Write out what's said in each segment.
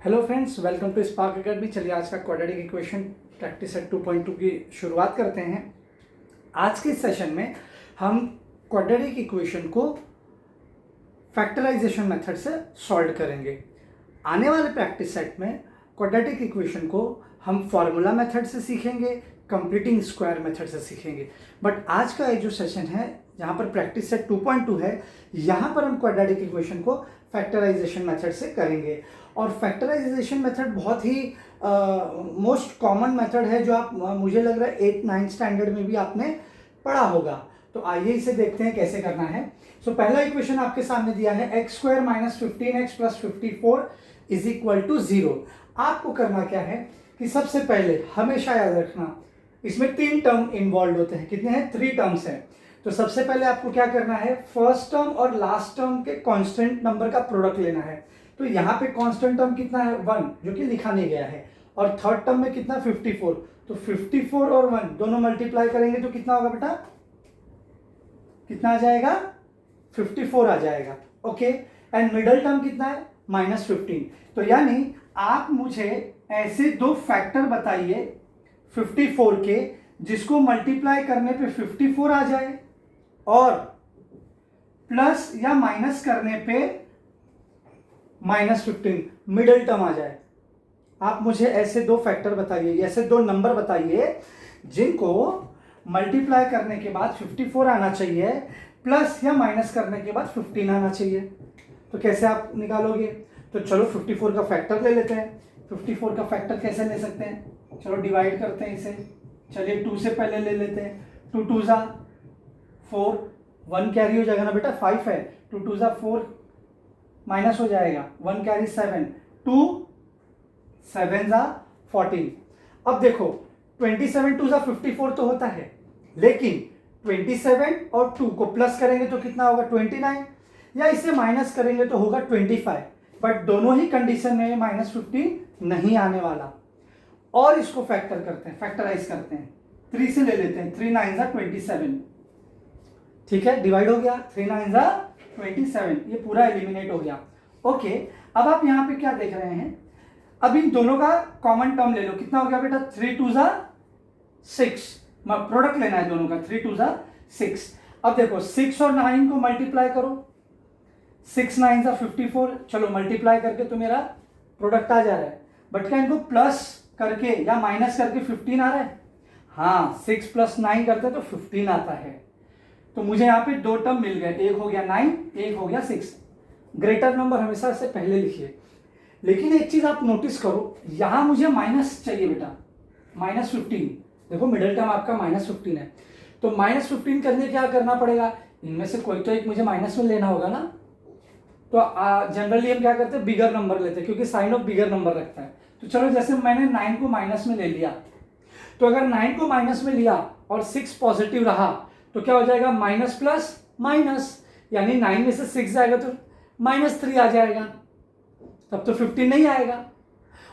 Hello friends, welcome to Spark Academy. चलिए आज का क्वाड्रेटिक इक्वेशन प्रैक्टिस सेट 2.2 की शुरुआत करते हैं। आज के सेशन में हम क्वाड्रेटिक इक्वेशन को फैक्टराइजेशन मेथड से सॉल्व करेंगे। आने वाले प्रैक्टिस सेट में क्वाड्रेटिक इक्वेशन को हम फॉर्मूला मेथड से सीखेंगे, कंप्लीटिंग स्क्वायर मेथड से सीखेंगे। बट आज का ये जो सेशन है जहाँ पर प्रैक्टिस सेट 2.2 है, यहाँ पर हम क्वाड्रेटिक इक्वेशन को फैक्टराइजेशन मेथड से करेंगे। और फैक्टराइजेशन मेथड बहुत ही मोस्ट कॉमन मेथड है जो आप मुझे लग रहा है 8-9 स्टैंडर्ड में भी आपने पढ़ा होगा। तो आइए इसे देखते हैं कैसे करना है। सो पहला इक्वेशन आपके सामने दिया है x² - 15x + 54 = 0। आपको करना क्या है कि सबसे पहले हमेशा याद रखना, इसमें 3 टर्म इन्वॉल्व होते हैं। कितने हैं? 3 टर्म्स हैं। तो सबसे पहले आपको क्या करना है, फर्स्ट टर्म और लास्ट टर्म के कांस्टेंट नंबर का प्रोडक्ट लेना है। तो यहाँ पे कांस्टेंट टर्म कितना है? 1, जो कि लिखा नहीं गया है। और थर्ड टर्म में कितना? 54। तो 54 और 1 दोनों मल्टीप्लाई करेंगे तो कितना होगा बेटा? कितना आ जाएगा? 54 आ जाएगा। ओके। एंड मिडल टर्म कितना है? -15। तो यानी आप मुझे ऐसे दो फैक्टर बताइए 54 के जिसको मल्टीप्लाई करने पे 54 आ जाए और प्लस या माइनस करने पे -15 मिडल टर्म आ जाए। आप मुझे ऐसे दो फैक्टर बताइए, ऐसे दो नंबर बताइए जिनको मल्टीप्लाई करने के बाद 54 आना चाहिए, प्लस या माइनस करने के बाद 15 आना चाहिए। तो कैसे आप निकालोगे? तो चलो 54 का फैक्टर ले लेते हैं। 54 का फैक्टर कैसे ले सकते हैं? चलो डिवाइड करते हैं इसे। चलिए 2 से पहले ले लेते हैं। 2 2 ज़ा 4, 1 कैरी हो जाएगा ना बेटा, 5 है। 2 2 ज़ा 4 माइनस हो जाएगा, 1 कैरी 7, 2 7 ज़ा 14। अब देखो 27 2 ज़ा 54 तो होता है, लेकिन 27 और 2 को प्लस करेंगे तो कितना होगा? 29, या इसे माइनस करेंगे तो होगा 25। बट दोनों ही कंडीशन में -15 नहीं आने वाला। और इसको फैक्टर करते हैं, फैक्टराइज करते हैं। 3 से ले लेते हैं। 3 9 ज़ा 27। ठीक है, डिवाइड हो गया। 3 9 ज़ा 27, ये पूरा एलिमिनेट हो गया। ओके। अब आप यहाँ पे क्या देख रहे हैं? अब इन दोनों का कॉमन टर्म ले लो। कितना हो गया बेटा? 3 2 ज़ा 6। प्रोडक्ट लेना है दोनों का। 3 2 ज़ा 6। अब देखो 6 और 9 को मल्टीप्लाई करो। 6 9 ज़ा 54। चलो मल्टीप्लाई करके तो मेरा प्रोडक्ट आ जा रहा है। बट क्या इनको प्लस करके या माइनस करके 15 आ रहा है? हाँ, 6 + 9 करते तो 15 आता है। तो मुझे यहाँ पे दो टर्म मिल गए, एक हो गया 9, एक हो गया 6। ग्रेटर नंबर हमेशा से पहले लिखिए। लेकिन एक चीज आप नोटिस करो, यहां मुझे माइनस चाहिए बेटा, -15। देखो मिडिल टर्म आपका -15 है। तो -15 करने क्या करना पड़ेगा? इनमें से कोई तो एक मुझे माइनस में लेना होगा ना। तो जनरली हम क्या करते हैं? बिगर नंबर लेते हैं, क्योंकि साइन ऑफ बिगर नंबर रखता है। तो चलो जैसे मैंने 9 को माइनस में ले लिया, तो अगर 9 को माइनस में लिया और 6 पॉजिटिव रहा तो क्या हो जाएगा? माइनस प्लस माइनस, यानी 9 में से 6 जाएगा तो -3 आ जाएगा, तब तो 15 नहीं आएगा।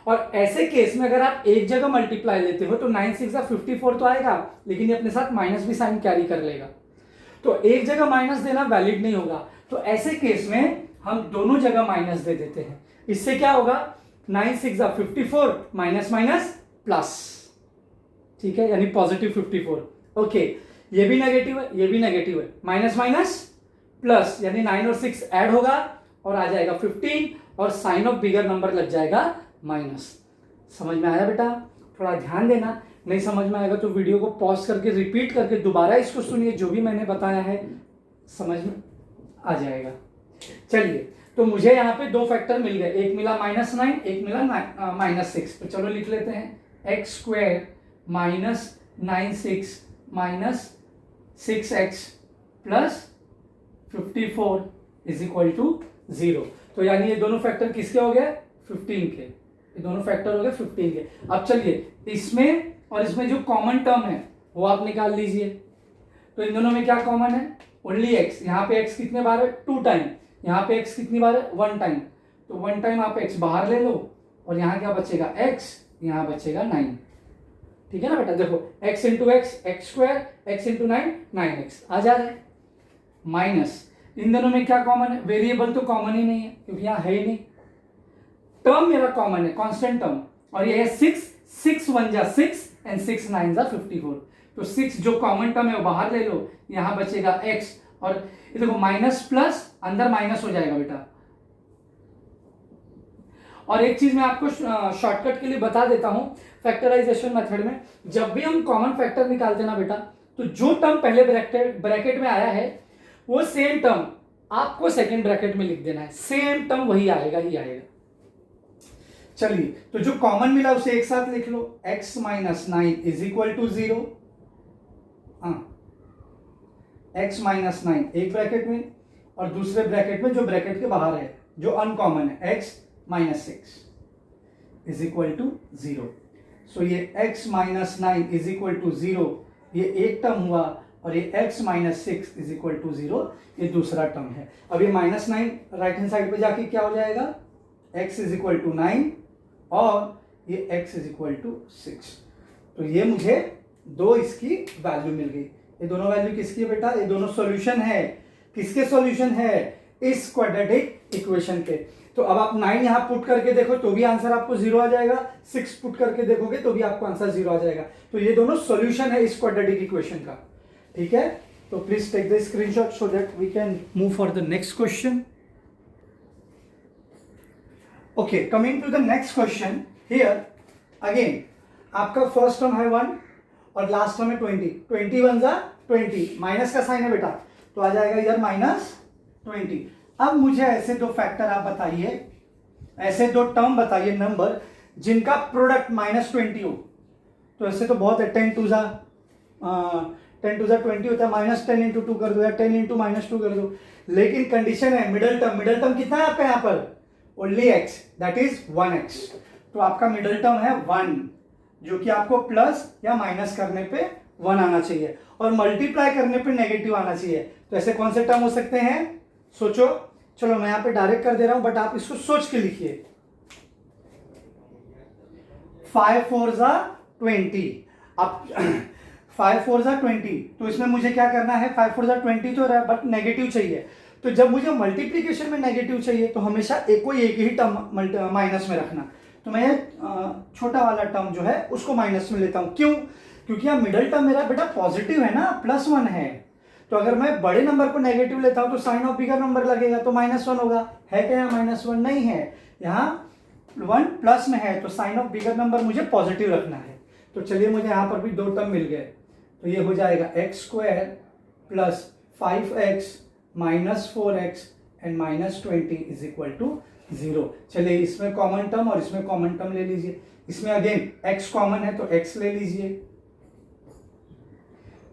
और ऐसे केस में अगर आप एक जगह मल्टीप्लाई लेते हो तो 9 6 54 तो आएगा, लेकिन ये अपने साथ माइनस भी साइन कैरी कर लेगा। तो एक जगह माइनस देना वैलिड नहीं होगा। तो ऐसे केस में हम दोनों जगह माइनस दे देते हैं। इससे क्या होगा? 9 6 54 माइनस माइनस प्लस। ठीक है, यानी पॉजिटिव 54। ओके, ये भी नेगेटिव है, ये भी नेगेटिव है। माइनस माइनस प्लस, यानी 9 और 6 ऐड होगा और आ जाएगा 15, और साइन ऑफ बिगर नंबर लग जाएगा माइनस। समझ में आया बेटा? थोड़ा ध्यान देना। नहीं समझ में आएगा तो वीडियो को पॉज करके रिपीट करके दोबारा इसको सुनिए, जो भी मैंने बताया है समझ में आ जाएगा। चलिए, तो मुझे यहाँ पे दो फैक्टर मिल गए, एक मिला -9, एक मिला -6। तो चलो लिख लेते हैं, x² - 9 6 -6x + 54 = 0। तो यानी ये दोनों फैक्टर किसके हो गए? 15 के। ये दोनों फैक्टर हो गए 15 के। अब चलिए इसमें और इसमें जो कॉमन टर्म है वो आप निकाल लीजिए। तो इन दोनों में क्या कॉमन है? Only x। यहाँ पे x कितने बार है? 2 टाइम। यहाँ पे x कितनी बार है? 1 टाइम। तो 1 टाइम आप x बाहर ले लो और यहाँ क्या बचेगा? x, यहाँ बचेगा 9। ठीक है ना बेटा? देखो x × x x², x × 9 9x आ जा रहा है। माइनस इन दोनों में क्या कॉमन है? वेरिएबल तो कॉमन ही नहीं है, क्योंकि यहाँ है ही नहीं। टर्म मेरा कॉमन है, कांस्टेंट टर्म, और ये है 6, 6 1 जा 6 एंड 6 9 जा 54। तो 6 जो कॉमन टर्म है वो बाहर ले लो, यहां बचेगा x, और ये देखो माइनस प्लस अंदर माइनस हो जाएगा बेटा। और एक चीज मैं आपको शॉर्टकट के लिए बता देता हूं, फैक्टराइजेशन मेथड में जब भी हम कॉमन फैक्टर निकालते ना बेटा, तो जो टर्म पहले ब्रैकेट में आया है वो सेम टर्म आपको सेकंड ब्रैकेट में लिख देना है, सेम टर्म वही आएगा ही आएगा। चलिए, तो जो कॉमन मिला उसे एक साथ लिख लो, x minus 9 is equal to 0, x minus 9 एक ब्रैकेट में, और दूसरे ब्रैकेट में जो ब्रैकेट के बाहर है जो अनकॉमन है x minus 6 is equal to 0। So ये x minus 9 is equal to 0 ये एक टर्म हुआ, और ये x minus 6 is equal to 0 ये दूसरा टर्म है। अब ये माइनस 9 राइट हैंड साइड पे जाके क्या हो जाएगा, x इज इक्वल टू 9 और ये x इज इक्वल टू 6। तो ये मुझे दो इसकी वैल्यू मिल गई। ये दोनों वैल्यू किसकी है बेटा, ये दोनों सॉल्यूशन है, किसके सॉल्यूशन है, इस क्वाड्रेटिक इक्वेशन के। तो अब आप 9 यहां पुट करके देखो तो भी आंसर आपको 0 आ जाएगा, 6 पुट करके देखोगे तो भी आपको आंसर 0 आ जाएगा। तो ये दोनों सॉल्यूशन है इस क्वाड्रेटिक इक्वेशन का, ठीक है। तो please take the screenshot so that we can move for the next question. Okay, coming to the next question here again आपका फर्स्ट टर्म है 1 और लास्ट टर्म है 20, 21 जा 20, माइनस का साइन है बेटा तो आ जाएगा इधर माइनस 20। अब मुझे ऐसे दो फैक्टर आप बताइए, ऐसे दो टर्म बताइए नंबर जिनका प्रोडक्ट माइनस 20 हो। तो ऐसे तो बहुत है, 10 टू जा 20 होता है, माइनस 10 इंटू 2 कर दो या 10 इंटू माइनस 2 कर दो। लेकिन कंडीशन है मिडल टर्म कितना है आपका यहाँ पर, only x, that is 1x। तो आपका मिडल टर्म है 1 जो कि आपको प्लस या माइनस करने पे 1 आना चाहिए और मल्टीप्लाई करने पे नेगेटिव आना चाहिए। तो ऐसे कौन से टर्म हो सकते हैं, सोचो। चलो मैं यहाँ पे डायरेक्ट कर दे रहा हूं बट आप इसको सोच के लिखिए। 5 4 जा 20, अब 5 4 जा 20, तो इसमें मुझे क्या करना है, 5 4 जा 20 तो रहा बट नेगेटिव चाहिए। तो जब मुझे मल्टीप्लीकेशन में नेगेटिव चाहिए तो हमेशा एक ही टर्म माइनस में रखना। तो मैं छोटा वाला टर्म जो है उसको माइनस में लेता हूं, क्यों, क्योंकि यहाँ मिडल टर्म मेरा बेटा पॉजिटिव है ना, +1 है। तो अगर मैं बड़े नंबर को नेगेटिव लेता हूं तो साइन ऑफ बिगर नंबर लगेगा तो -1 होगा। है क्या यहाँ -1 नहीं है, यहाँ 1 प्लस में है तो साइन ऑफ बिगर नंबर मुझे पॉजिटिव रखना है। तो चलिए मुझे यहाँ पर भी दो टर्म मिल गए, तो ये हो जाएगा x² plus 5x minus 4x and -20 is equal to 0। चलिए इसमें कॉमन टर्म और इसमें कॉमन टर्म ले लीजिए। इसमें अगेन x कॉमन है तो x ले लीजिए,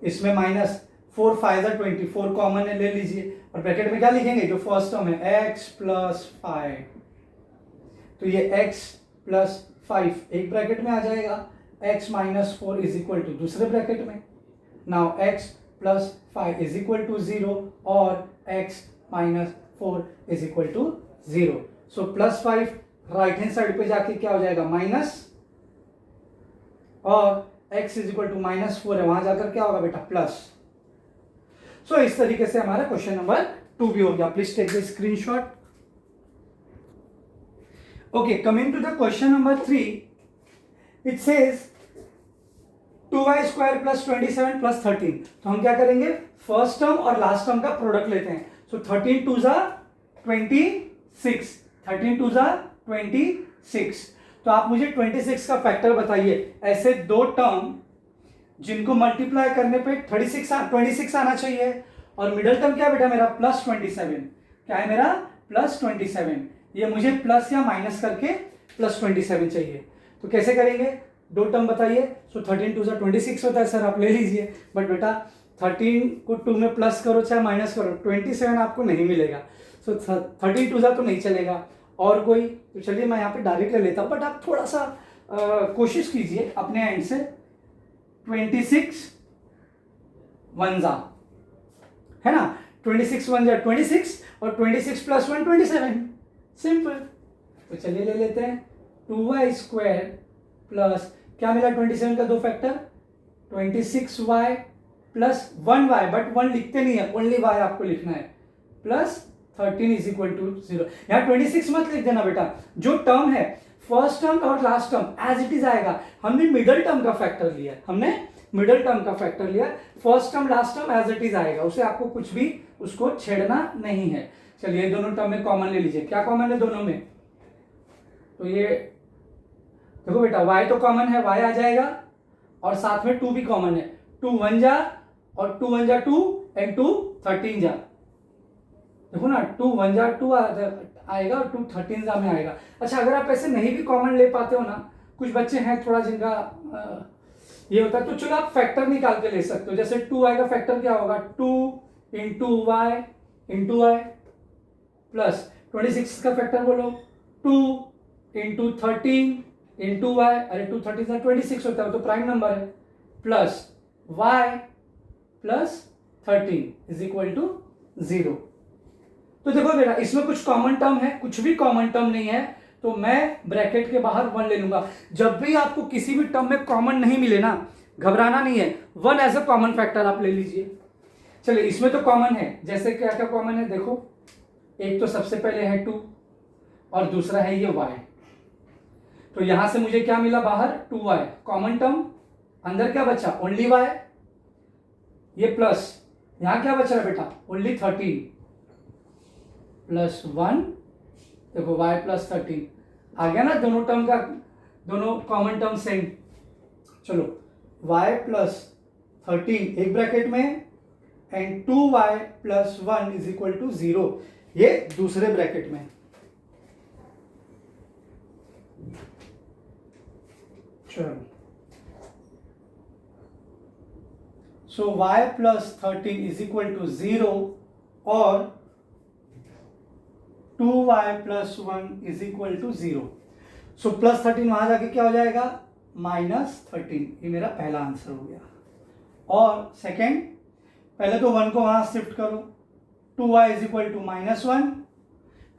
इसमें -4 5 जा 20, 4 कॉमन है ले लीजिए, और ब्रैकेट में क्या लिखेंगे, जो फर्स्ट टर्म है x प्लस 5, तो ये x प्लस 5 एक ब्रैकेट में आ जाएगा, x minus 4 is equal to दूसरे ब्रैकेट में। Now x plus 5 is equal to 0 और x minus 4 is equal to 0। So +5 right hand side पे जाके क्या हो जाएगा माइनस, और x इज इक्वल टू -4 है, वहां जाकर क्या होगा बेटा प्लस। सो इस तरीके से हमारा क्वेश्चन नंबर 2 भी हो गया। Please take the screenshot. Okay, coming to the question number 3, it says 2y² plus 27 plus 13। तो हम क्या करेंगे, फर्स्ट टर्म और लास्ट टर्म का प्रोडक्ट लेते हैं। सो 13 2 जा 26, 13 2 जा 26। तो आप मुझे 26 का फैक्टर बताइए, ऐसे दो टर्म जिनको मल्टीप्लाई करने पे 26 आना चाहिए, और मिडल टर्म क्या बेटा मेरा +27, क्या है मेरा +27। ये मुझे प्लस या माइनस करके +27 चाहिए। तो कैसे करेंगे, दो टर्म बताइए। सो 13 2 जा 26 होता है सर, आप ले लीजिए, बट बेटा 13 को 2 में प्लस करो चाहे माइनस करो 27 आपको नहीं मिलेगा। सो 13 2 जा तो नहीं चलेगा, और कोई, तो चलिए मैं यहाँ पे डायरेक्ट ले लेता हूँ, बट आप थोड़ा सा कोशिश कीजिए अपने एंड से। 26 1 जा है ना, 26 1 जा 26 और 26 प्लस 1 27, सिंपल। तो चलिए ले लेते हैं 2y² प्लस क्या मिला 27 का दो factor 26y plus 1y, but 1 लिखते नहीं है, ओनली y आपको लिखना है, प्लस 13 इज इक्वल टू 0। यहाँ 26 मत लिख देना बेटा, जो टर्म है फर्स्ट टर्म और last term as it is आएगा। हमने मिडल टर्म का फैक्टर लिया, first term last term as it is आएगा, उसे आपको कुछ भी उसको छेड़ना नहीं है। चलिए दोनों टर्म में कॉमन ले लीजिए, क्या कॉमन है दोनों में, तो ये देखो बेटा y तो कॉमन है, y आ जाएगा और साथ में 2 भी कॉमन है, 2 1 जा और 2 1 जा 2 एंड 2 13 जा, देखो ना 2 1 जा 2 आएगा और 2 13 जा में आएगा। अच्छा अगर आप ऐसे नहीं भी कॉमन ले पाते हो ना, कुछ बच्चे हैं थोड़ा जिनका ये होता है, तो चलो आप फैक्टर निकाल के ले सकते हो। जैसे 2 आएगा फैक्टर क्या होगा, 2 इंटू वाई प्लस 26 का फैक्टर बोलो 2 इंटू 13 इंटू वाई, अरे 2 13 26 होता है तो प्राइम नंबर है, plus y plus 13 is equal to 0। तो देखो बेटा इसमें कुछ कॉमन टर्म है, कुछ भी कॉमन टर्म नहीं है, तो मैं ब्रैकेट के बाहर 1 ले लूंगा। जब भी आपको किसी भी टर्म में कॉमन नहीं मिले ना, घबराना नहीं है, 1 एज अ कॉमन फैक्टर आप ले लीजिए। चलिए इसमें तो कॉमन है, जैसे क्या क्या कॉमन है देखो, एक तो सबसे पहले है 2 और दूसरा है ये y, तो यहां से मुझे क्या मिला बाहर 2y कॉमन टर्म, अंदर क्या बचा ओनली y, ये प्लस यहां क्या बच रहा है बेटा ओनली 13 प्लस 1, देखो y प्लस 13 आ गया ना, दोनों टर्म का दोनों कॉमन टर्म सेम। चलो y प्लस 13 एक ब्रैकेट में and 2y plus 1 is equal to 0, ये दूसरे ब्रैकेट में। चलो so y plus 13 is equal to 0 और 2y plus 1 is equal to 0। So plus 13 वहां जाके क्या हो जाएगा माइनस 13, ये मेरा पहला आंसर हो गया। और सेकेंड, पहले तो 1 को वहां शिफ्ट करो, 2y is equal to minus 1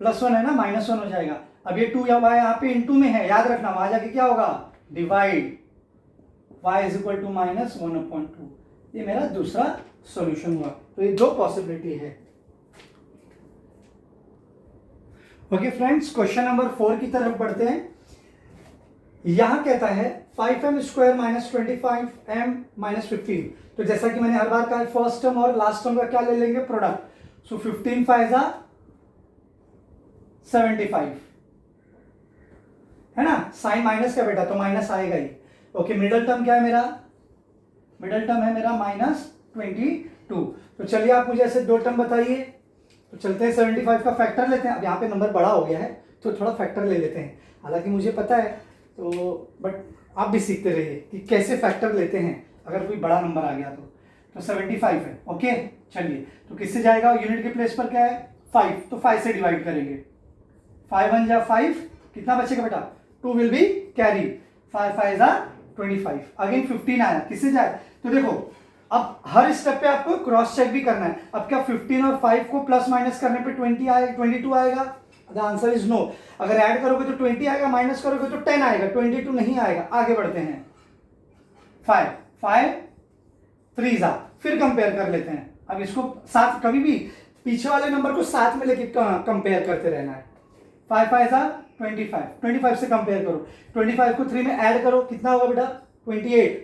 plus 1 है ना, माइनस 1 हो जाएगा। अब ये 2 या y यहाँ पे इनटू में है, याद रखना वहां जाके क्या होगा divide, y is equal to minus 1/2, ये मेरा दूसरा सॉल्यूशन हुआ। तो ये दो पॉसिबिलिटी है। ओके फ्रेंड्स, क्वेश्चन नंबर 4 की तरफ बढ़ते हैं। यहां कहता है 5m square minus 25m minus 15। तो जैसा कि मैंने हर बार कहा फर्स्ट टर्म और लास्ट टर्म का क्या ले लेंगे प्रोडक्ट। सो 15 5 75 है ना, साइन माइनस का बेटा तो माइनस आएगा ही। ओके मिडिल टर्म क्या है मेरा, मिडिल टर्म है मेरा माइनस 22। तो चलिए आप मुझे ऐसे दो टर्म बताइए। तो चलते हैं 75 का फैक्टर लेते हैं। अब यहाँ पे नंबर बड़ा हो गया है तो थोड़ा फैक्टर ले लेते हैं, हालांकि मुझे पता है तो बट आप भी सीखते रहिए कि कैसे फैक्टर लेते हैं अगर कोई बड़ा नंबर आ गया तो 75 है। ओके चलिए, तो किससे जाएगा, यूनिट के प्लेस पर क्या है 5, तो 5 से डिवाइड करेंगे, 5 1 जा 5, कितना बचेगा बेटा 2 विल बी कैरी, 5 5 जा 25, अगेन 15 आया, किससे जाए। तो देखो अब हर स्टेप पे आपको क्रॉस चेक भी करना है। अब क्या 15 और 5 को प्लस माइनस करने पे 20 आएगा, 22 आएगा, द आंसर इज नो। अगर ऐड करोगे तो 20 आएगा, माइनस करोगे तो 10 आएगा, 22 नहीं आएगा। आगे बढ़ते हैं, 5 5 3 जा, फिर कंपेयर कर लेते हैं। अब इसको साथ, कभी भी पीछे वाले नंबर को साथ में लेके कंपेयर करते रहना है। 5 5 जा 25, 25 से कंपेयर करो, 25 को 3 में ऐड करो, कितना होगा बेटा 28,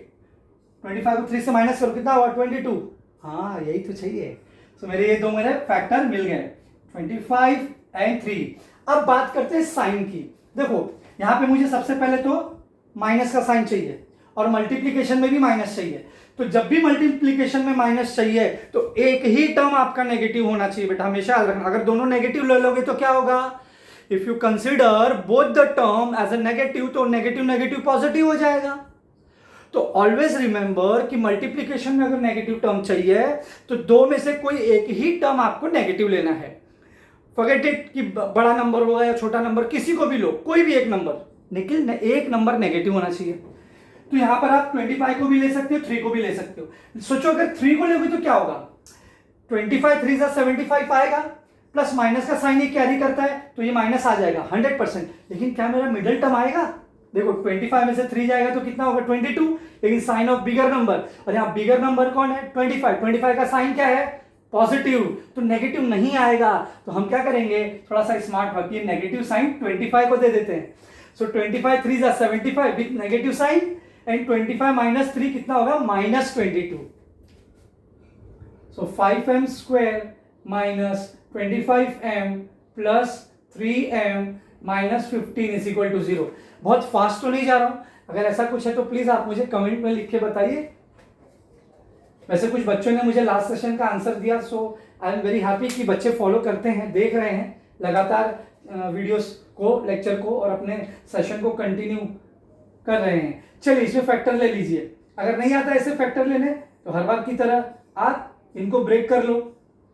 25 को 3 से माइनस करो, कितना होगा 22। हाँ यही तो चाहिए। तो मेरे ये दो मेरे फैक्टर मिल गए 25 एंड 3। अब बात करते हैं साइन की। देखो यहाँ पे मुझे सबसे पहले तो माइनस का साइन चाहिए और मल्टीप्लीकेशन में भी माइनस चाहिए। तो जब भी मल्टीप्लीकेशन में माइनस चाहिए तो एक ही टर्म आपका नेगेटिव होना चाहिए बेटा, हमेशा याद रखना। अगर दोनों नेगेटिव ले लोगे तो क्या होगा, if you consider both the term as a negative तो नेगेटिव नेगेटिव पॉजिटिव हो जाएगा। तो ऑलवेज रिमेंबर कि मल्टीप्लीकेशन में अगर नेगेटिव टर्म चाहिए तो दो में से कोई एक ही टर्म आपको नेगेटिव लेना है। फॉरगेट इट कि बड़ा नंबर होगा या छोटा नंबर, किसी को भी लो, कोई भी एक नंबर, लेकिन एक नंबर नेगेटिव होना चाहिए। तो यहां पर आप 25 को भी ले सकते हो, 3 को भी ले सकते हो। सोचो अगर 3 को लोगे तो क्या होगा, 25 3 जा 75 आएगा, प्लस माइनस का साइन ये कैरी करता है तो ये माइनस आ जाएगा 100%। लेकिन क्या मेरा मिडिल टर्म आएगा, देखो 25 में से 3 जाएगा तो कितना होगा 22, लेकिन साइन ऑफ बिगर नंबर, और यहाँ बिगर नंबर कौन है 25, 25 का साइन क्या है पॉजिटिव, तो नेगेटिव नहीं आएगा। तो हम क्या करेंगे, थोड़ा सा स्मार्ट वर्क, ये नेगेटिव साइन 25 को दे देते हैं। सो 25 3 जा 75 with negative sign, and 25 minus 3 कितना होगा, -22। So 5m square minus 25m plus 3m minus 15 is equal to 0। बहुत फास्ट तो नहीं जा रहा हूं, अगर ऐसा कुछ है तो प्लीज आप मुझे कमेंट में लिख के बताइए। वैसे कुछ बच्चों ने मुझे लास्ट सेशन का आंसर दिया, सो आई एम वेरी हैप्पी कि बच्चे फॉलो करते हैं, देख रहे हैं लगातार वीडियोस को, लेक्चर को, और अपने सेशन को कंटिन्यू कर रहे हैं। चलिए इसमें फैक्टर ले लीजिए। अगर नहीं आता ऐसे फैक्टर लेने तो हर बार की तरह आप इनको ब्रेक कर लो,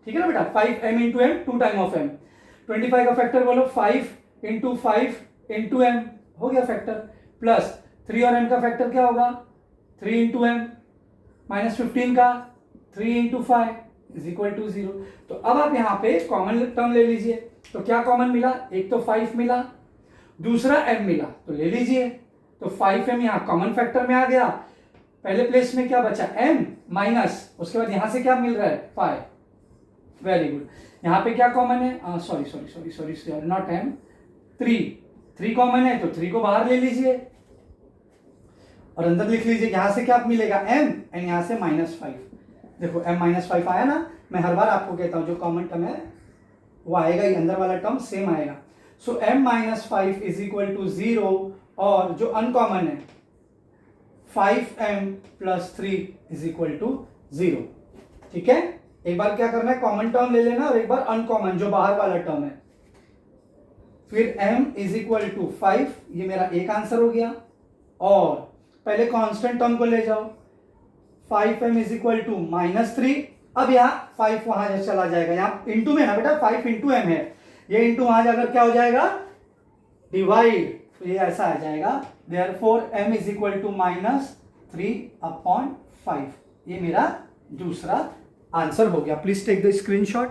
ठीक है ना बेटा। 5m into m, 2 time of m। 25 का फैक्टर बोलो 5 इंटू 5 इंटू एम, हो गया फैक्टर। प्लस 3 और m का फैक्टर क्या होगा, 3 इंटू एम, माइनस 15 का 3 इंटू 5 इज इक्वल टू 0। तो अब आप यहाँ पे कॉमन टर्म ले लीजिए। तो क्या कॉमन मिला, एक तो 5 मिला, दूसरा m मिला, तो ले लीजिए। तो 5m यहाँ कॉमन फैक्टर में आ गया। पहले प्लेस में क्या बचा, m माइनस, उसके बाद यहां से क्या मिल रहा है, 5। Very good. यहाँ पे क्या कॉमन है, सॉरी नॉट m, 3 कॉमन है, तो 3 को बाहर ले लीजिए और अंदर लिख लीजिए। यहां से क्या मिलेगा, m, एंड यहां से -5। देखो m -5 आया ना। मैं हर बार आपको कहता हूं जो कॉमन टर्म है वो आएगा ही, अंदर वाला टर्म सेम आएगा। सो m -5 इज इक्वल टू 0, और जो अनकॉमन है 5m plus 3 is equal to 0। ठीक है, एक बार क्या करना है, कॉमन टर्म ले लेना और एक बार अनकॉमन जो बाहर वाला टर्म है। फिर m इज इक्वल टू 5, ये मेरा एक आंसर हो गया। और पहले कांस्टेंट टर्म को ले जाओ, 5m इज इक्वल टू -3। अब यहाँ 5 वहां चला जाएगा, यहाँ इंटू में ना बेटा, 5 इंटू एम है, ये इंटू वहां जाकर क्या हो जाएगा, डिवाइड, तो ये ऐसा आ जाएगा। Therefore m is equal to -3/5। ये मेरा दूसरा आंसर हो गया। Please take the screenshot.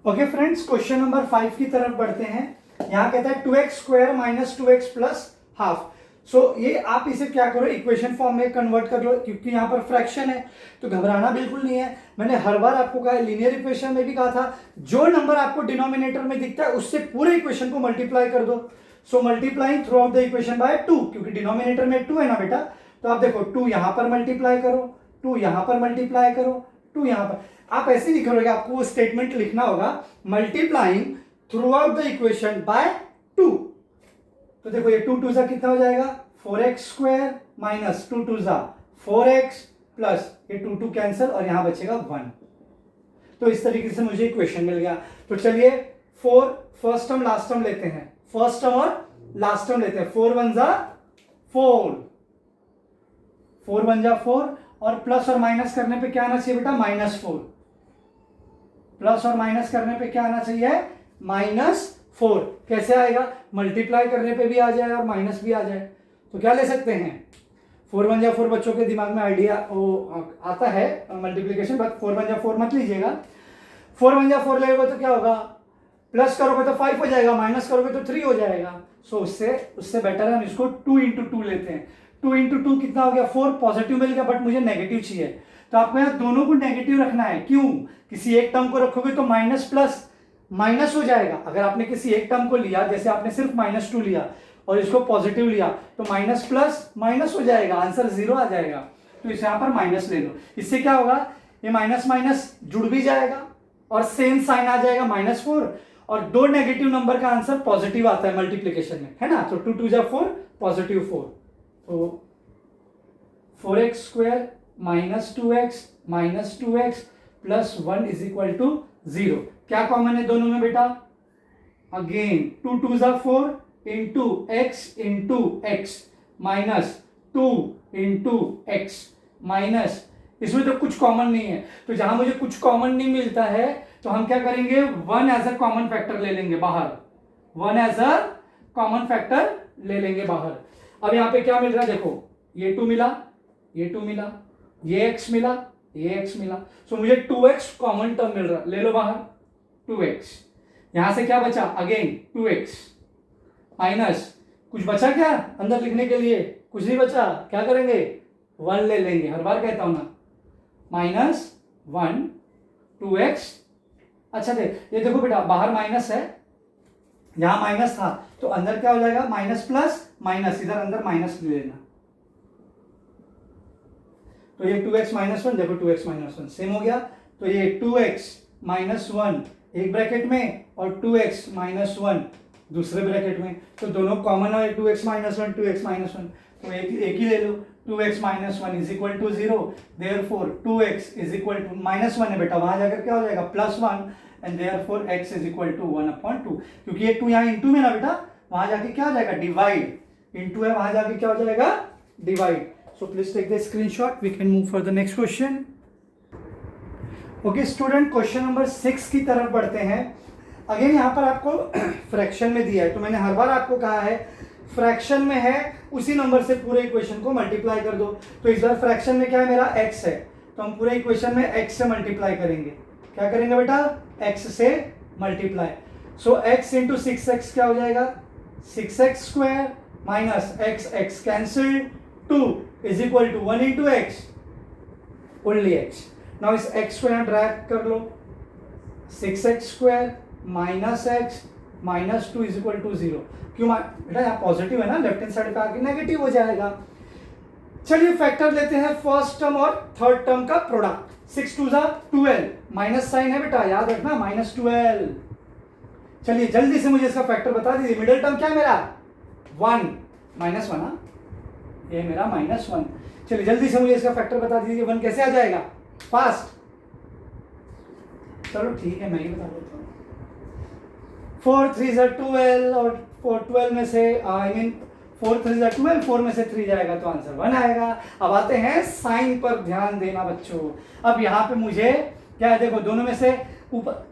Okay friends, question number 5 की तरफ बढ़ते हैं। यहां कहता है 2x square minus 2x plus half. So ये आप इसे क्या करो, इक्वेशन फॉर्म में कन्वर्ट कर लो, क्योंकि यहाँ पर फ्रैक्शन है तो घबराना बिल्कुल नहीं है। मैंने हर बार आपको कहा, लीनियर इक्वेशन में भी कहा था, जो नंबर आपको डिनोमिनेटर में दिखता है उससे पूरे इक्वेशन को मल्टीप्लाई कर दो। So multiplying throughout the equation by 2, क्योंकि डिनोमिनेटर में 2 है ना बेटा। तो आप देखो 2 यहां पर मल्टीप्लाई करो, 2 यहां पर मल्टीप्लाई करो, 2 यहां पर। आप ऐसे नहीं करोगे, आपको वो स्टेटमेंट लिखना होगा, multiplying throughout the equation by 2। तो देखो ये 2 2 जा कितना हो जाएगा, 4x स्क्वायर माइनस 2 2 जा 4x प्लस ये 2 2 कैंसिल और यहां बचेगा 1। तो इस तरीके से मुझे इक्वेशन मिल गया। तो चलिए 4 फर्स्ट टर्म लास्ट टर्म लेते हैं, फर्स्ट टर्म और लास्ट टर्म लेते हैं। 4 1 जा 4, 4 1 जा 4, और प्लस और माइनस करने पे क्या आना चाहिए बेटा, -4। प्लस और माइनस करने पे क्या आना चाहिए, -4। कैसे आएगा, मल्टीप्लाई करने पे भी आ जाए और माइनस भी आ जाए। तो क्या ले सकते हैं, 4 1 जा 4 बच्चों के दिमाग में आइडिया वो आता है मल्टीप्लीकेशन, बट 4 1 जा 4 मत लीजिएगा। 4 1 जा 4 लेगा तो क्या होगा, प्लस करोगे तो 5 हो जाएगा, माइनस करोगे तो 3 हो जाएगा। सो उससे बेटर है हम इसको 2 इंटू 2 लेते हैं। 2 इंटू 2 कितना हो गया, 4। पॉजिटिव मिल गया बट मुझे नेगेटिव चाहिए, तो आपको यहाँ दोनों को नेगेटिव रखना है। क्यों, किसी एक टर्म को रखोगे तो माइनस प्लस माइनस हो जाएगा। अगर आपने किसी एक टर्म को लिया, जैसे आपने सिर्फ -2 लिया और इसको पॉजिटिव लिया, तो माइनस प्लस माइनस हो जाएगा, आंसर 0 आ जाएगा। तो इसे यहां पर माइनस ले लो। इससे क्या होगा, ये माइनस माइनस जुड़ भी जाएगा और सेम साइन आ जाएगा -4, और 2 नेगेटिव नंबर का आंसर पॉजिटिव आता है मल्टीप्लीकेशन में, है ना। तो 2 2 जा 4, पॉजिटिव 4। तो 4x square minus 2x plus 1 is equal to 0। क्या कॉमन है दोनों में बेटा, अगेन 2 2 जा 4 into x minus 2 into x minus, इसमें तो कुछ कॉमन नहीं है। तो जहां मुझे कुछ कॉमन नहीं मिलता है तो हम क्या करेंगे, 1 एज अ कॉमन फैक्टर ले लेंगे बाहर, 1 एज अ कॉमन फैक्टर ले लेंगे बाहर। अब यहां पे क्या मिल रहा है, देखो ये 2 मिला, ये 2 मिला, ये x मिला, ये x मिला। सो मुझे 2x कॉमन टर्म मिल रहा, ले लो बाहर 2x। यहां से क्या बचा, अगेन 2x माइनस, कुछ बचा क्या अंदर लिखने के लिए, कुछ नहीं बचा। क्या करेंगे, 1 ले लेंगे, हर बार कहता हूं ना, -1 2x। अच्छा ये देखो बेटा, बाहर माइनस है, यहां माइनस था तो अंदर क्या हो जाएगा, माइनस प्लस माइनस, इधर अंदर माइनस ले लेना, तो ये 2x -1, देखो 2x -1 सेम हो गया। तो ये 2x -1 एक ब्रैकेट में और 2x -1 दूसरे ब्रैकेट में, तो दोनों कॉमन है, 2x -1 2x -1, तो एक ही ले लो। 2x -1 is equal to 0, therefore 2x is equal to -1 है बेटा, वहां जाकर क्या हो जाएगा +1, and therefore x is equal to 1/2, क्योंकि ये 2 यहाँ इंटू में ना बेटा, वहां जाके क्या हो जाएगा, डिवाइड, इंटू है वहां जाके क्या हो जाएगा, divide. So please take the screenshot. We can move for the next question. Okay student, question number 6 की तरफ बढ़ते हैं। अगेन यहाँ पर आपको फ्रैक्शन में दिया है, तो मैंने हर बार आपको कहा है फ्रैक्शन में है उसी नंबर से पूरे इक्वेशन को मल्टीप्लाई कर दो। तो इस बार फ्रैक्शन में क्या है, मेरा x है, तो हम पूरे इक्वेशन में x से मल्टीप्लाई करेंगे। क्या करेंगे बेटा, x से मल्टीप्लाई। सो x इंटू 6x क्या हो जाएगा, 6x² minus x cancel, 2 is equal to 1 into x, only x। Now इस x को यहां ड्रैग कर लो, 6x² minus x minus 2 is equal to 0। क्यों बेटा, यहाँ पॉजिटिव है ना, लेफ्ट हैंड साइड पे आके नेगेटिव हो जाएगा। चलिए फैक्टर लेते हैं फर्स्ट टर्म और थर्ड टर्म का प्रोडक्ट। 6 2 12, माइनस साइन है बेटा, याद रखना -12। चलिए जल्दी से मुझे इसका फैक्टर बता दीजिए। मिडिल टर्म क्या है मेरा, 1 -1, ये मेरा -1। चलिए जल्दी से मुझे इसका फैक्टर बता दीजिए, 1 कैसे आ जाएगा, फास्ट। चलो ठीक है, मैं ही बता देता हूँ। 4 3 12, और 12 में से 4 3 12, 4 में से 3 जाएगा तो आंसर 1 आएगा। अब आते हैं साइन पर, ध्यान देना बच्चों। अब यहाँ पे मुझे क्या है, देखो दोनों में से ऊपर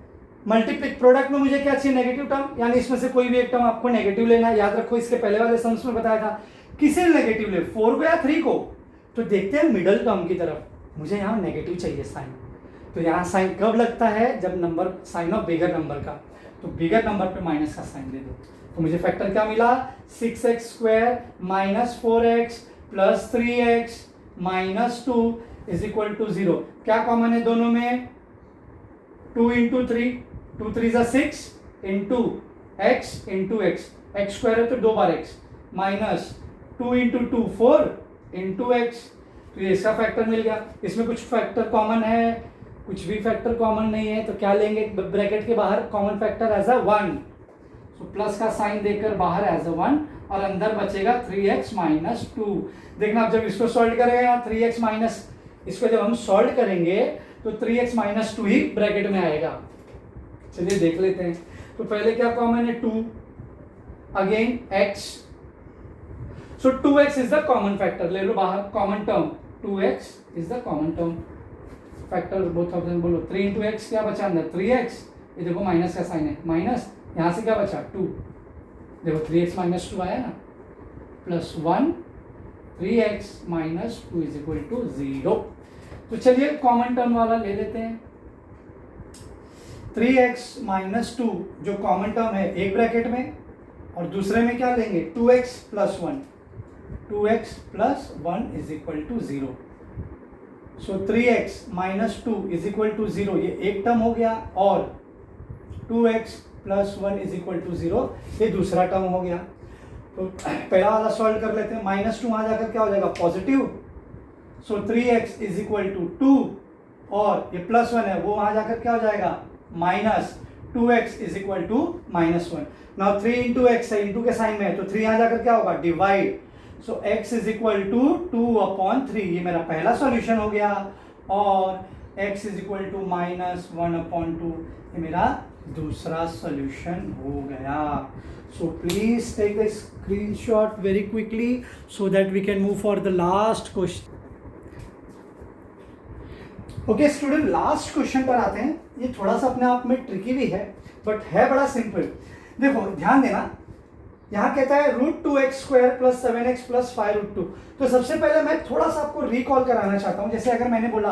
मल्टीप्लिक प्रोडक्ट में मुझे क्या चाहिए, नेगेटिव टर्म, यानी इसमें से कोई भी एक टर्म आपको नेगेटिव लेना है। याद रखो इसके पहले वाले सम्स में बताया था, किसे नेगेटिव ले, 4 को या 3 को। तो देखते हैं मिडल टर्म की तरफ, मुझे यहाँ नेगेटिव चाहिए साइन। तो यहाँ साइन कब लगता है, जब number sign of bigger number का, तो बिगर नंबर पे माइनस का साइन दे दो। तो मुझे फैक्टर क्या मिला, 6x² minus 4x plus 3x minus 2 is equal to 0। क्या कॉमन है दोनों में, 2 into 3, 2 3 6 into x into x² है तो 2 बार x, minus 2 into 2 4 into x. तो ये इसका फैक्टर मिल गया। इसमें कुछ फैक्टर कॉमन है, कुछ भी फैक्टर कॉमन नहीं है, तो क्या लेंगे, ब्रैकेट के बाहर कॉमन फैक्टर एज अ 1, तो प्लस का साइन देकर बाहर एज अ 1, और अंदर बचेगा 3x माइनस 2। देखना आप जब इसको सॉल्व करेंगे ना, 3x माइनस, इसको जब हम सॉल्व करेंगे तो 3x माइनस 2 ही ब्रैकेट में आएगा। चलिए देख लेते हैं। तो पहले क्या कॉमन है, 2, again x, so 2x is the common factor, ले लो बाहर common term, 2x is the common term factor, both of them बोलो। 3 इंटू एक्स क्या बचा अंदर, 3x, ये देखो माइनस का साइन है, माइनस, यहाँ से क्या बचा 2, देखो 3x माइनस 2 आया ना, plus 1, 3x minus 2 is equal to 0। तो चलिए कॉमन टर्म वाला ले लेते हैं। 3x माइनस 2 जो कॉमन टर्म है एक ब्रैकेट में, और दूसरे में क्या लेंगे, 2x plus 1, 2x plus 1 is equal to 0। So 3x minus 2 is equal to 0, ये एक टर्म हो गया, और 2x plus 1 is equal to 0 ये दूसरा टर्म हो गया। तो पहला वाला सॉल्व कर लेते हैं, -2 वहां जाकर क्या हो जाएगा, positive. So 3x is equal to 2, और ये +1 है वो वहां जाकर क्या हो जाएगा, -2x is equal to -1। Now 3 into x है, इंटू के साइन में है, तो 3 यहां जाकर क्या होगा, divide. So x is equal to 2/3, ये मेरा पहला सॉल्यूशन हो गया, और x इज इक्वल टू -1/2 ये मेरा दूसरा सॉल्यूशन हो गया। So please take the screenshot very quickly so that we can move for the last question. Okay student, last question पर आते हैं। ये थोड़ा सा अपने आप में ट्रिकी भी है, बट है बड़ा सिंपल। देखो ध्यान देना, यहाँ कहता है √2x² प्लस 7x प्लस 5√2। तो सबसे पहले मैं थोड़ा सा आपको रिकॉल कराना चाहता हूँ। जैसे अगर मैंने बोला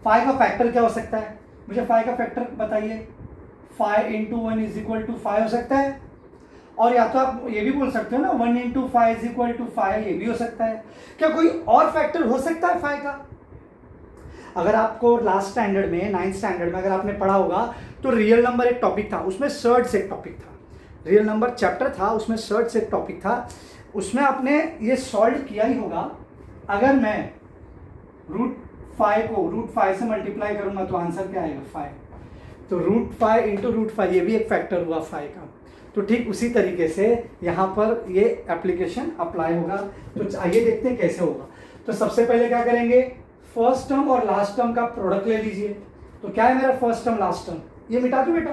5 का फैक्टर क्या हो सकता है, मुझे 5 का फैक्टर बताइए। 5 इंटू 1 इज इक्वल टू 5 हो सकता है, और या तो आप ये भी बोल सकते हो ना 1 इंटू 5 इज इक्वल टू 5, ये भी हो सकता है। क्या कोई और फैक्टर हो सकता है 5 का? अगर आपको लास्ट स्टैंडर्ड में 9th स्टैंडर्ड में अगर आपने पढ़ा होगा तो रियल नंबर एक टॉपिक था, उसमें सर्ड से एक टॉपिक था, रियल नंबर चैप्टर था, उसमें सर्ड से एक टॉपिक था, उसमें आपने ये सॉल्व किया ही होगा। अगर मैं √5 को √5 से मल्टीप्लाई करूंगा तो आंसर क्या आएगा 5। तो √5 इंटू √5 ये भी एक फैक्टर हुआ 5 का। तो ठीक उसी तरीके से यहाँ पर ये एप्लीकेशन अप्लाई होगा। तो आइए देखते हैं कैसे होगा। तो सबसे पहले क्या करेंगे, फर्स्ट टर्म और लास्ट टर्म का प्रोडक्ट ले लीजिए। तो क्या है मेरा फर्स्ट टर्म लास्ट टर्म, ये मिटा दो बेटा,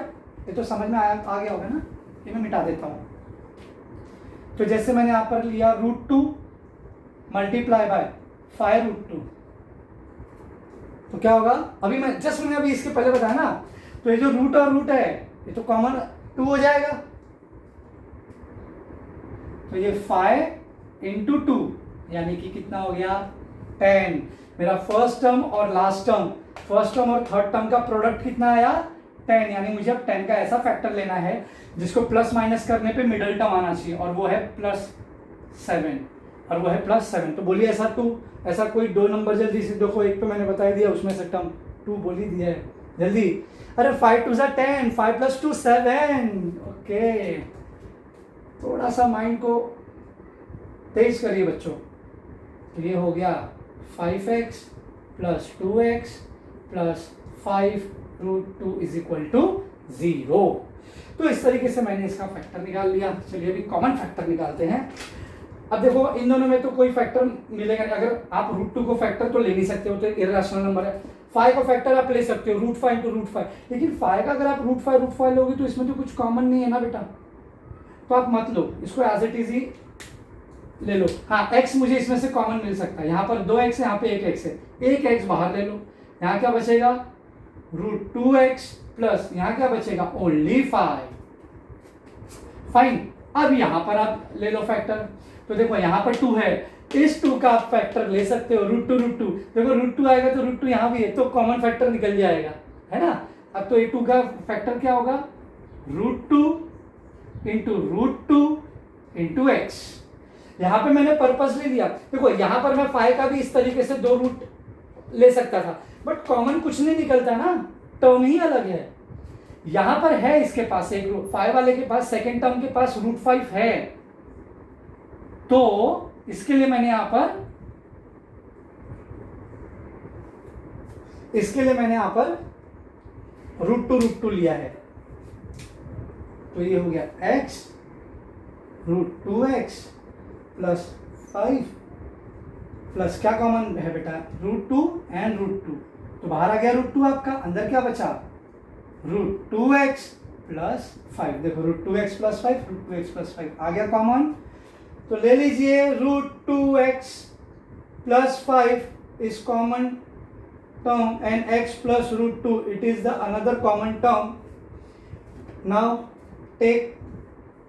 ये तो समझ में आ गया होगा ना, ये मैं मिटा देता हूँ। तो जैसे मैंने यहाँ पर लिया √2 मल्टीप्लाई बाय 5√2, तो क्या होगा, अभी मैंने अभी इसके पहले बताया ना, तो ये जो रूट और रूट है ये तो कॉमन 2 हो जाएगा। तो ये 5 इंटू 2 यानी कि कितना हो गया 10। मेरा फर्स्ट टर्म और लास्ट टर्म, फर्स्ट टर्म और थर्ड टर्म का प्रोडक्ट कितना आया 10, यानी मुझे अब 10 का ऐसा फैक्टर लेना है जिसको प्लस माइनस करने पे मिडल टर्म आना चाहिए, और वो है +7 तो बोलिए ऐसा 2, ऐसा कोई 2 नंबर जल्दी से देखो, एक तो मैंने बता दिया उसमें से टर्म 2 बोल ही दिया है जल्दी। अरे 5 2 10, 5 + 2 7। ओके, थोड़ा सा माइंड को तेज करिए बच्चों। तो ये हो गया 5x + 2x + 5√2 = 0। तो इस तरीके से मैंने इसका फैक्टर निकाल लिया। चलिए अभी कॉमन फैक्टर निकालते हैं। अब देखो इन दोनों में तो कोई फैक्टर मिलेगा नहीं, अगर आप √2 को फैक्टर तो ले नहीं सकते हो, तो इर्रेशनल नंबर है। 5 को फैक्टर आप ले सकते हो √5 × √5, लेकिन 5 का अगर आप √5 लोगे तो इसमें तो कुछ कॉमन नहीं है ना बेटा, तो आप मत लो, इसको एज इट इज ही ले लो। हाँ, x मुझे इसमें से कॉमन मिल सकता है, यहाँ पर 2x है, यहाँ पे 1x है, 1x बाहर ले लो, यहाँ क्या बचेगा √2x प्लस यहाँ क्या बचेगा ओनली 5। फाइन, अब यहाँ पर आप ले लो फैक्टर। तो देखो यहाँ पर 2 है, इस 2 का आप फैक्टर ले सकते हो √2। देखो √2 आएगा तो √2 यहाँ भी है, तो कॉमन फैक्टर निकल जाएगा, है ना। अब तो ये 2 का फैक्टर क्या होगा √2 × √2 × x। यहाँ पे मैंने पर्पसली लिया, देखो यहाँ पर मैं 5 का भी इस तरीके से 2 रूट ले सकता था, बट कॉमन कुछ नहीं निकलता ना, टर्म ही अलग है। यहाँ पर है इसके पास एक रूट 5 वाले के पास, सेकेंड टर्म के पास √5 है, तो इसके लिए मैंने यहाँ पर √2 लिया है। तो ये हो गया x √2x + 5 प्लस क्या कॉमन है बेटा √2 एंड √2, तो बाहर आ गया √2 आपका, अंदर क्या बचा √2x + 5। देखो √2x + 5 √2x + 5 आ गया कॉमन। तो ले लीजिए √2x + 5 is common term and x + √2 it is the another common term. Now take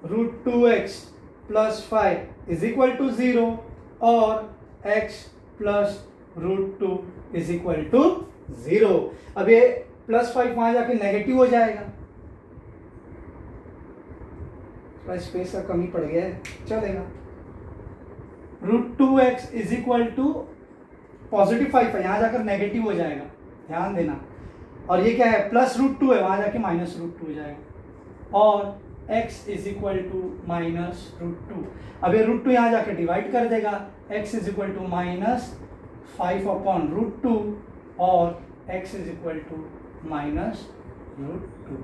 √2x + 5 = 0 और x + √2 = 0। अब ये +5 वहां जाके नेगेटिव हो जाएगा, थोड़ा स्पेस का कमी पड़ गया है, चलेगा। √2x = +5 है, यहां जाकर नेगेटिव हो जाएगा, ध्यान देना। और ये क्या है +√2 है, वहां जाके -√2 हो जाएगा, और x = -√2। अब ये √2 यहाँ जाके डिवाइड कर देगा, x = -5/√2 और x = -√2।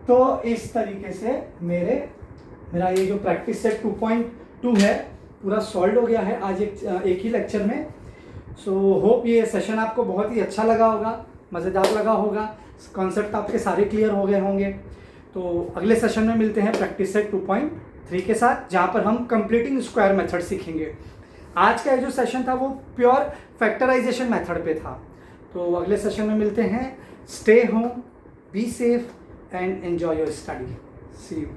तो इस तरीके से मेरा ये जो प्रैक्टिस सेट 2.2 है पूरा सॉल्व हो गया है आज एक ही लेक्चर में। सो होप ये सेशन आपको बहुत ही अच्छा लगा होगा, मज़ेदार लगा होगा, कॉन्सेप्ट आपके सारे क्लियर हो गए होंगे। तो अगले सेशन में मिलते हैं प्रैक्टिस सेट 2.3 के साथ, जहाँ पर हम कंप्लीटिंग स्क्वायर मेथड सीखेंगे। आज का जो सेशन था वो प्योर फैक्टराइजेशन मेथड पे था। तो अगले सेशन में मिलते हैं। Stay home, be safe and enjoy your study. See you.